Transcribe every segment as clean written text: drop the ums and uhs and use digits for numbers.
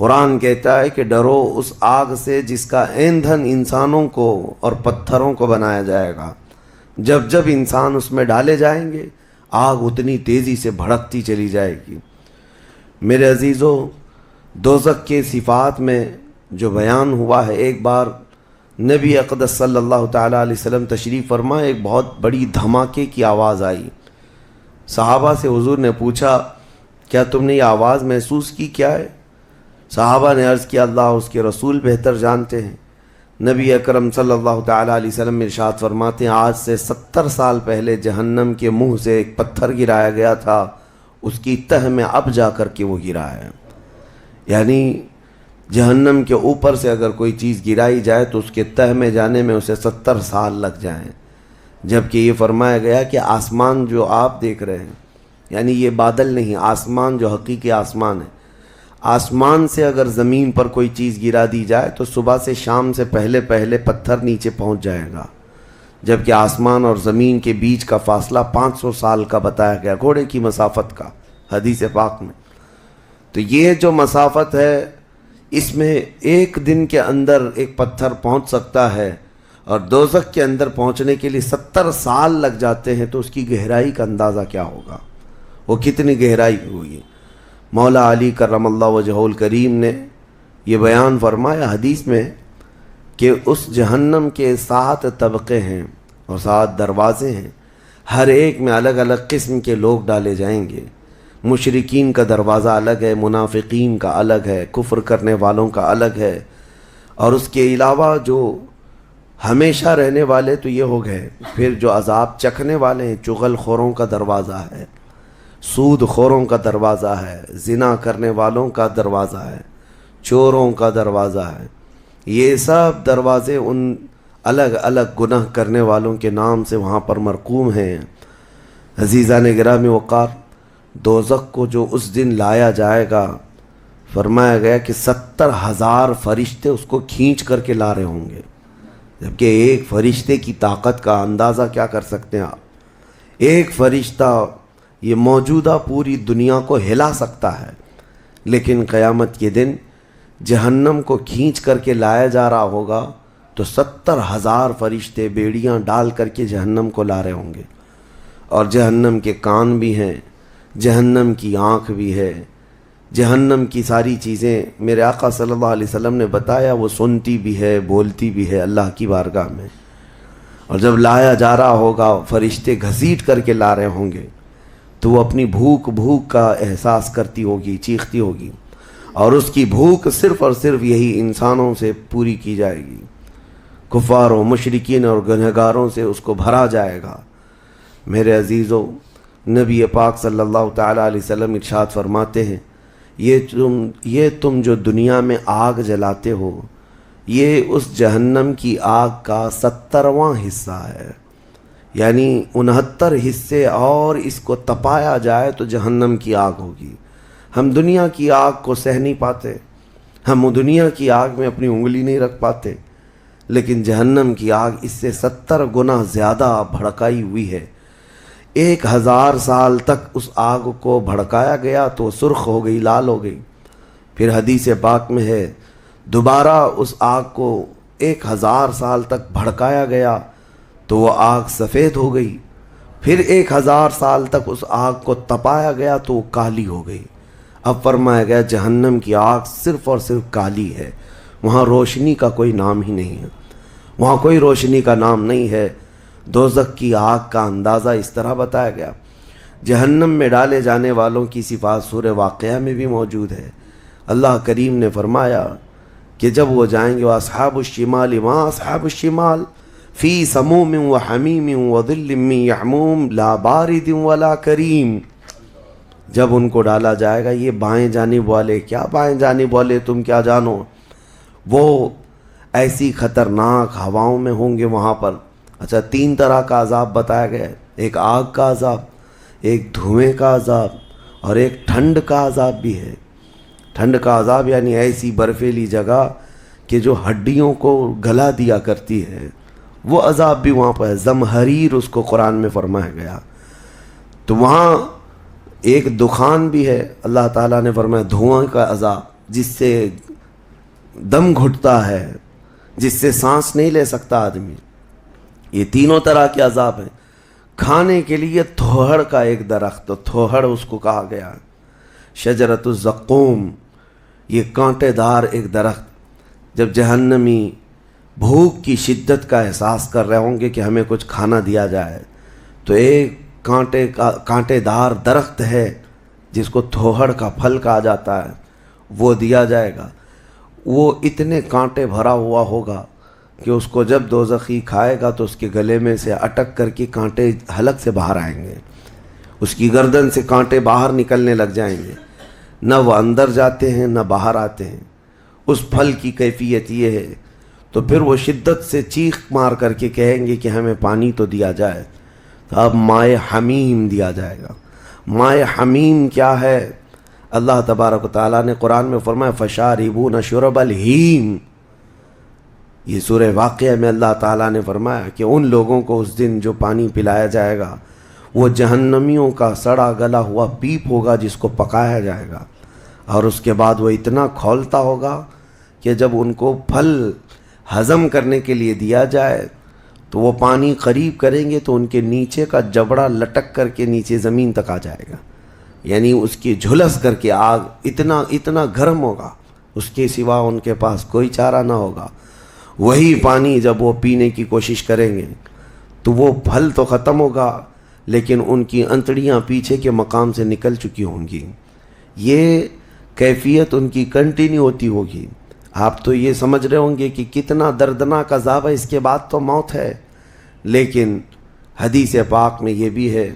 قرآن کہتا ہے کہ ڈرو اس آگ سے جس کا ایندھن انسانوں کو اور پتھروں کو بنایا جائے گا۔ جب جب انسان اس میں ڈالے جائیں گے آگ اتنی تیزی سے بھڑکتی چلی جائے گی۔ میرے عزیزو، دوزخ کے صفات میں جو بیان ہوا ہے، ایک بار نبی اقدس صلی اللہ تعالیٰ علیہ وسلم تشریف فرما، ایک بہت بڑی دھماکے کی آواز آئی۔ صحابہ سے حضور نے پوچھا کیا تم نے یہ آواز محسوس کی، کیا ہے؟ صحابہ نے عرض کیا اللہ اور اس کے رسول بہتر جانتے ہیں۔ نبی اکرم صلی اللہ تعالیٰ علیہ وسلم ارشاد فرماتے ہیں آج سے 70 سال پہلے جہنم کے منہ سے ایک پتھر گرایا گیا تھا، اس کی تہ میں اب جا کر کے وہ گرا ہے۔ یعنی جہنم کے اوپر سے اگر کوئی چیز گرائی جائے تو اس کے تہ میں جانے میں اسے 70 سال لگ جائیں، جبکہ یہ فرمایا گیا کہ آسمان جو آپ دیکھ رہے ہیں، یعنی یہ بادل نہیں، آسمان جو حقیقی آسمان ہے، آسمان سے اگر زمین پر کوئی چیز گرا دی جائے تو صبح سے شام سے پہلے پہلے پتھر نیچے پہنچ جائے گا، جبکہ آسمان اور زمین کے بیچ کا فاصلہ 500 سال کا بتایا گیا، گھوڑے کی مسافت کا، حدیث پاک میں۔ تو یہ جو مسافت ہے اس میں ایک دن کے اندر ایک پتھر پہنچ سکتا ہے، اور دوزخ کے اندر پہنچنے کے لیے 70 سال لگ جاتے ہیں، تو اس کی گہرائی کا اندازہ کیا ہوگا، وہ کتنی گہرائی ہوئی۔ مولا علی کرم اللہ وجہہ الکریم نے یہ بیان فرمایا حدیث میں کہ اس جہنم کے 7 طبقے ہیں اور 7 دروازے ہیں، ہر ایک میں الگ الگ قسم کے لوگ ڈالے جائیں گے۔ مشرکین کا دروازہ الگ ہے، منافقین کا الگ ہے، کفر کرنے والوں کا الگ ہے، اور اس کے علاوہ جو ہمیشہ رہنے والے تو یہ ہو گئے، پھر جو عذاب چکھنے والے ہیں، چغل خوروں کا دروازہ ہے، سود خوروں کا دروازہ ہے، زنا کرنے والوں کا دروازہ ہے، چوروں کا دروازہ ہے۔ یہ سب دروازے ان الگ الگ گناہ کرنے والوں کے نام سے وہاں پر مرقوم ہیں۔ عزیزان گرامی وقار، دوزخ کو جو اس دن لایا جائے گا، فرمایا گیا کہ 70,000 فرشتے اس کو کھینچ کر کے لا رہے ہوں گے، جبکہ ایک فرشتے کی طاقت کا اندازہ کیا کر سکتے ہیں آپ؟ ایک فرشتہ یہ موجودہ پوری دنیا کو ہلا سکتا ہے، لیکن قیامت کے دن جہنم کو کھینچ کر کے لایا جا رہا ہوگا تو 70,000 فرشتے بیڑیاں ڈال کر کے جہنم کو لا رہے ہوں گے، اور جہنم کے کان بھی ہیں، جہنم کی آنکھ بھی ہے، جہنم کی ساری چیزیں میرے آقا صلی اللہ علیہ وسلم نے بتایا وہ سنتی بھی ہے، بولتی بھی ہے اللہ کی بارگاہ میں۔ اور جب لایا جا رہا ہوگا فرشتے گھسیٹ کر کے لا رہے ہوں گے تو وہ اپنی بھوک کا احساس کرتی ہوگی، چیختی ہوگی، اور اس کی بھوک صرف اور صرف یہی انسانوں سے پوری کی جائے گی، کفاروں، مشرکین اور گنہگاروں سے اس کو بھرا جائے گا۔ میرے عزیزو، نبی پاک صلی اللہ تعالیٰ علیہ وسلم ارشاد فرماتے ہیں یہ تم جو دنیا میں آگ جلاتے ہو، یہ اس جہنم کی آگ کا 70واں حصہ ہے، یعنی 69 حصے اور اس کو تپایا جائے تو جہنم کی آگ ہوگی۔ ہم دنیا کی آگ کو سہ نہیں پاتے، ہم دنیا کی آگ میں اپنی انگلی نہیں رکھ پاتے، لیکن جہنم کی آگ اس سے 70 گنا زیادہ بھڑکائی ہوئی ہے۔ 1000 سال تک اس آگ کو بھڑکایا گیا تو سرخ ہو گئی، لال ہو گئی، پھر حدیث پاک میں ہے دوبارہ اس آگ کو 1000 سال تک بھڑکایا گیا تو وہ آگ سفید ہو گئی، پھر 1000 سال تک اس آگ کو تپایا گیا تو وہ کالی ہو گئی۔ اب فرمایا گیا جہنم کی آگ صرف اور صرف کالی ہے، وہاں روشنی کا کوئی نام ہی نہیں ہے، وہاں کوئی روشنی کا نام نہیں ہے۔ دوزخ کی آگ کا اندازہ اس طرح بتایا گیا۔ جہنم میں ڈالے جانے والوں کی صفات سورہ واقعہ میں بھی موجود ہے۔ اللہ کریم نے فرمایا کہ جب وہ جائیں گے اصحاب الشمال ما اصحاب الشمال فی سموم و حمیم و ظل من یحموم لا بارد ولا کریم۔ جب ان کو ڈالا جائے گا، یہ بائیں جانب والے، کیا بائیں جانب والے تم کیا جانو، وہ ایسی خطرناک ہواؤں میں ہوں گے وہاں پر۔ اچھا، 3 طرح کا عذاب بتایا گیا ہے، ایک آگ کا عذاب، ایک دھوئیں کا عذاب، اور ایک ٹھنڈ کا عذاب بھی ہے۔ ٹھنڈ کا عذاب یعنی ایسی برفیلی جگہ کہ جو ہڈیوں کو گلا دیا کرتی ہے، وہ عذاب بھی وہاں پر ہے، زمہریر اس کو قرآن میں فرمایا گیا۔ تو وہاں ایک دخان بھی ہے، اللہ تعالیٰ نے فرمایا دھواں کا عذاب، جس سے دم گھٹتا ہے، جس سے سانس نہیں لے سکتا آدمی. یہ تینوں طرح کے عذاب ہیں. کھانے کے لیے تھوہڑ کا ایک درخت، تو تھوہڑ اس کو کہا گیا، شجرۃ الزقوم، یہ کانٹے دار ایک درخت. جب جہنمی بھوک کی شدت کا احساس کر رہے ہوں گے کہ ہمیں کچھ کھانا دیا جائے، تو ایک کانٹے دار درخت ہے جس کو تھوہڑ کا پھل کہا جاتا ہے، وہ دیا جائے گا. وہ اتنے کانٹے بھرا ہوا ہوگا کہ اس کو جب دوزخی کھائے گا تو اس کے گلے میں سے اٹک کر کے کانٹے حلق سے باہر آئیں گے، اس کی گردن سے کانٹے باہر نکلنے لگ جائیں گے. نہ وہ اندر جاتے ہیں نہ باہر آتے ہیں. اس پھل کی کیفیت یہ ہے. تو پھر وہ شدت سے چیخ مار کر کے کہیں گے کہ ہمیں پانی تو دیا جائے. تو اب مائے حمیم دیا جائے گا. مائے حمیم کیا ہے؟ اللہ تبارک و تعالیٰ نے قرآن میں فرمایا فشاربون شرب الہیم. یہ سورہ واقعہ میں اللہ تعالیٰ نے فرمایا کہ ان لوگوں کو اس دن جو پانی پلایا جائے گا وہ جہنمیوں کا سڑا گلا ہوا پیپ ہوگا جس کو پکایا جائے گا. اور اس کے بعد وہ اتنا کھولتا ہوگا کہ جب ان کو پھل ہضم کرنے کے لیے دیا جائے تو وہ پانی قریب کریں گے تو ان کے نیچے کا جبڑا لٹک کر کے نیچے زمین تک آ جائے گا. یعنی اس کی جھلس کر کے آگ اتنا گرم ہوگا، اس کے سوا ان کے پاس کوئی چارہ نہ ہوگا. وہی پانی جب وہ پینے کی کوشش کریں گے تو وہ پھل تو ختم ہوگا لیکن ان کی انتڑیاں پیچھے کے مقام سے نکل چکی ہوں گی. یہ کیفیت ان کی کنٹینیو ہوتی ہوگی. آپ تو یہ سمجھ رہے ہوں گے کہ کتنا دردناک عذاب ہے، اس کے بعد تو موت ہے. لیکن حدیث پاک میں یہ بھی ہے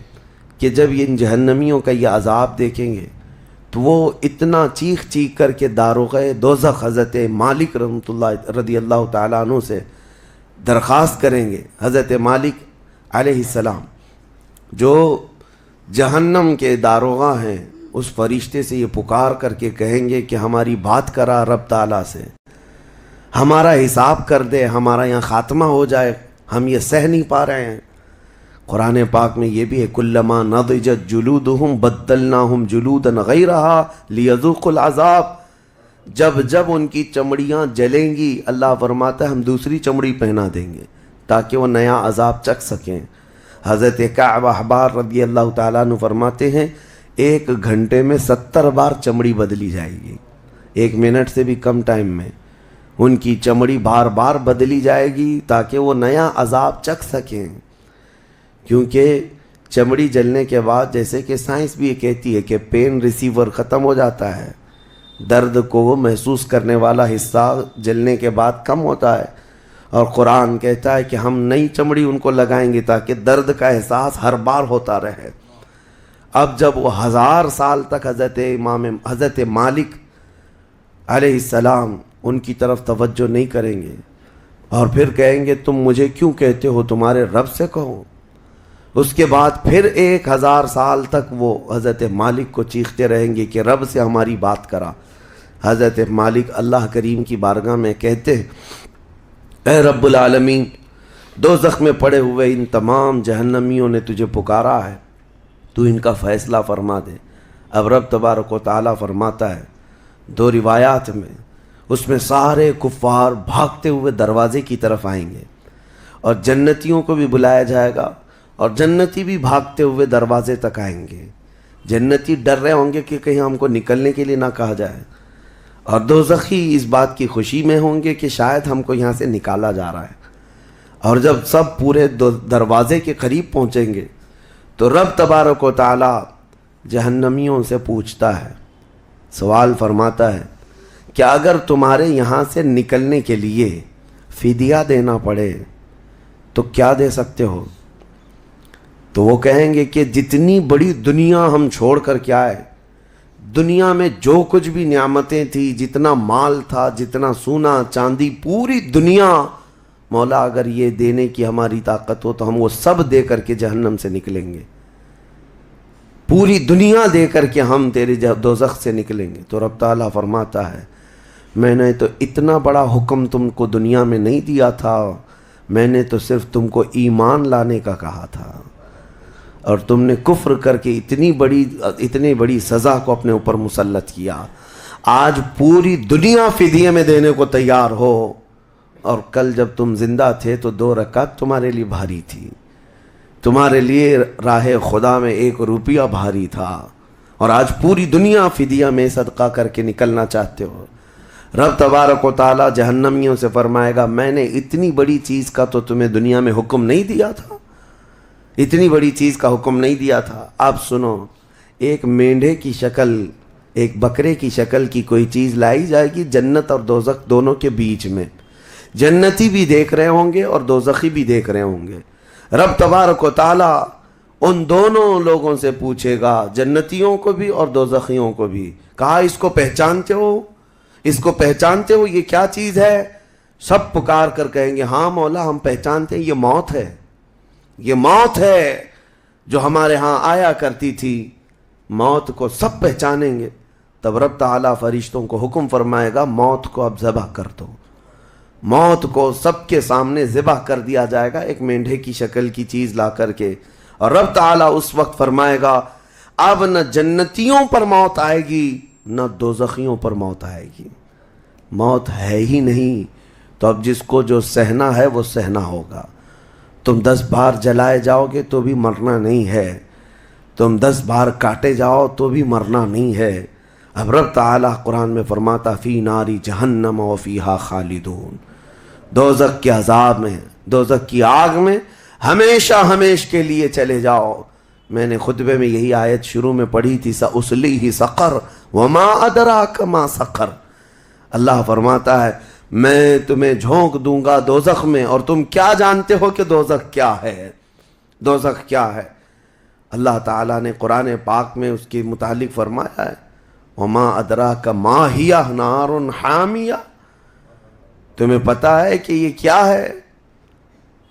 کہ جب ان جہنمیوں کا یہ عذاب دیکھیں گے تو وہ اتنا چیخ چیخ کر کے داروغہ دوزخ حضرت مالک رحمۃ اللہ رضی اللہ تعالیٰ عنہ سے درخواست کریں گے. حضرت مالک علیہ السلام جو جہنم کے داروغہ ہیں، اس فرشتے سے یہ پکار کر کے کہیں گے کہ ہماری بات کرا رب تعالیٰ سے، ہمارا حساب کر دے، ہمارا یہاں خاتمہ ہو جائے، ہم یہ سہ نہیں پا رہے ہیں. قرآن پاک میں یہ بھی ہے کلما نضجت جلودہم بدلناہم جلودا غیرہا لیذوقوا العذاب. جب ان کی چمڑیاں جلیں گی اللہ فرماتا ہے ہم دوسری چمڑی پہنا دیں گے تاکہ وہ نیا عذاب چکھ سکیں. حضرت کعب احبار رضی اللہ تعالیٰ عنہ فرماتے ہیں 1 گھنٹے میں 70 بار چمڑی بدلی جائے گی. 1 منٹ سے بھی کم ٹائم میں ان کی چمڑی بار بار بدلی جائے گی تاکہ وہ نیا عذاب چکھ سکیں. کیونکہ چمڑی جلنے کے بعد جیسے کہ سائنس بھی یہ کہتی ہے کہ پین ریسیور ختم ہو جاتا ہے، درد کو وہ محسوس کرنے والا حصہ جلنے کے بعد کم ہوتا ہے. اور قرآن کہتا ہے کہ ہم نئی چمڑی ان کو لگائیں گے تاکہ درد کا احساس ہر بار ہوتا رہے. اب جب وہ 1000 سال تک حضرت مالک علیہ السلام ان کی طرف توجہ نہیں کریں گے اور پھر کہیں گے تم مجھے کیوں کہتے ہو، تمہارے رب سے کہو. اس کے بعد پھر 1000 سال تک وہ حضرت مالک کو چیختے رہیں گے کہ رب سے ہماری بات کرا. حضرت مالک اللہ کریم کی بارگاہ میں کہتے اے رب العالمین، دوزخ میں پڑے ہوئے ان تمام جہنمیوں نے تجھے پکارا ہے، تو ان کا فیصلہ فرما دے. اب رب تبارک و تعالیٰ فرماتا ہے 2 روایات میں، اس میں سارے کفار بھاگتے ہوئے دروازے کی طرف آئیں گے اور جنتیوں کو بھی بلایا جائے گا اور جنتی بھی بھاگتے ہوئے دروازے تک آئیں گے. جنتی ڈر رہے ہوں گے کہ کہیں ہم کو نکلنے کے لیے نہ کہا جائے، اور دوزخی اس بات کی خوشی میں ہوں گے کہ شاید ہم کو یہاں سے نکالا جا رہا ہے. اور جب سب پورے دروازے کے قریب پہنچیں گے تو رب تبارک و تعالیٰ جہنمیوں سے پوچھتا ہے، سوال فرماتا ہے کہ اگر تمہارے یہاں سے نکلنے کے لیے فدیہ دینا پڑے تو کیا دے سکتے ہو؟ تو وہ کہیں گے کہ جتنی بڑی دنیا ہم چھوڑ کر کے آئے، دنیا میں جو کچھ بھی نعمتیں تھی، جتنا مال تھا، جتنا سونا چاندی، پوری دنیا، مولا اگر یہ دینے کی ہماری طاقت ہو تو ہم وہ سب دے کر کے جہنم سے نکلیں گے. پوری دنیا دے کر کے ہم تیرے دوزخ سے نکلیں گے. تو رب تعالیٰ فرماتا ہے میں نے تو اتنا بڑا حکم تم کو دنیا میں نہیں دیا تھا، میں نے تو صرف تم کو ایمان لانے کا کہا تھا، اور تم نے کفر کر کے اتنی بڑی سزا کو اپنے اوپر مسلط کیا. آج پوری دنیا فدیے میں دینے کو تیار ہو، اور کل جب تم زندہ تھے تو 2 رکعت تمہارے لیے بھاری تھی، تمہارے لیے راہ خدا میں 1 روپیہ بھاری تھا، اور آج پوری دنیا فدیہ میں صدقہ کر کے نکلنا چاہتے ہو۔ رب تبارک و تعالیٰ جہنمیوں سے فرمائے گا میں نے اتنی بڑی چیز کا تو تمہیں دنیا میں حکم نہیں دیا تھا، اتنی بڑی چیز کا حکم نہیں دیا تھا۔ اب سنو، ایک مینڈھے کی شکل، ایک بکرے کی شکل کی کوئی چیز لائی جائے گی جنت اور دوزخ دونوں کے بیچ میں، جنتی بھی دیکھ رہے ہوں گے اور دوزخی بھی دیکھ رہے ہوں گے۔ رب تبارک و تعالیٰ ان دونوں لوگوں سے پوچھے گا، جنتیوں کو بھی اور دوزخیوں کو بھی، کہا اس کو پہچانتے ہو، اس کو پہچانتے ہو، یہ کیا چیز ہے؟ سب پکار کر کہیں گے ہاں مولا ہم پہچانتے ہیں، یہ موت ہے، یہ موت ہے جو ہمارے ہاں آیا کرتی تھی۔ موت کو سب پہچانیں گے۔ تب رب تعالیٰ فرشتوں کو حکم فرمائے گا موت کو اب ذبح کر دو۔ موت کو سب کے سامنے ذبح کر دیا جائے گا، ایک مینڈھے کی شکل کی چیز لا کر کے، اور رب تعالیٰ اس وقت فرمائے گا اب نہ جنتیوں پر موت آئے گی نہ دوزخیوں پر موت آئے گی، موت ہے ہی نہیں۔ تو اب جس کو جو سہنا ہے وہ سہنا ہوگا۔ تم 10 بار جلائے جاؤ گے تو بھی مرنا نہیں ہے، تم 10 بار کاٹے جاؤ تو بھی مرنا نہیں ہے۔ اب رب تعالیٰ قرآن میں فرماتا فی ناری جہنم و فیہا خالدون، دوزخ کے عذاب میں، دوزخ کی آگ میں ہمیشہ ہمیش کے لیے چلے جاؤ۔ میں نے خطبے میں یہی آیت شروع میں پڑھی تھی، سأصلیہ سقر وما ادراک ما سقر۔ اللہ فرماتا ہے میں تمہیں جھونک دوں گا دوزخ میں، اور تم کیا جانتے ہو کہ دوزخ کیا ہے، دوزخ کیا ہے؟ اللہ تعالیٰ نے قرآن پاک میں اس کے متعلق فرمایا ہے وما ادراک ما ہی نار حامیہ، تمہیں پتہ ہے کہ یہ کیا ہے؟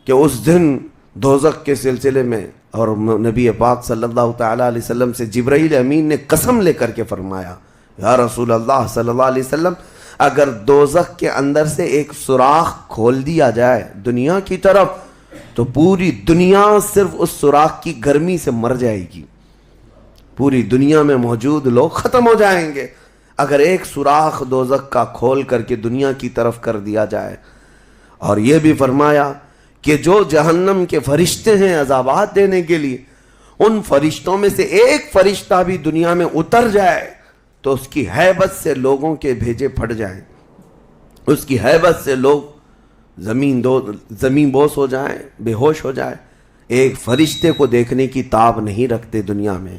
کہ اس دن دوزخ کے سلسلے میں، اور نبی پاک صلی اللہ تعالیٰ علیہ وسلم سے جبرائیل امین نے قسم لے کر کے فرمایا یا رسول اللہ صلی اللہ علیہ وسلم اگر دوزخ کے اندر سے ایک سوراخ کھول دیا جائے دنیا کی طرف تو پوری دنیا صرف اس سوراخ کی گرمی سے مر جائے گی، پوری دنیا میں موجود لوگ ختم ہو جائیں گے اگر ایک سوراخ دوزخ کا کھول کر کے دنیا کی طرف کر دیا جائے۔ اور یہ بھی فرمایا کہ جو جہنم کے فرشتے ہیں عذابات دینے کے لیے، ان فرشتوں میں سے ایک فرشتہ بھی دنیا میں اتر جائے تو اس کی ہیبت سے لوگوں کے بھیجے پھٹ جائیں، اس کی ہیبت سے لوگ زمین بوس ہو جائیں، بے ہوش ہو جائیں، ایک فرشتے کو دیکھنے کی تاب نہیں رکھتے دنیا میں۔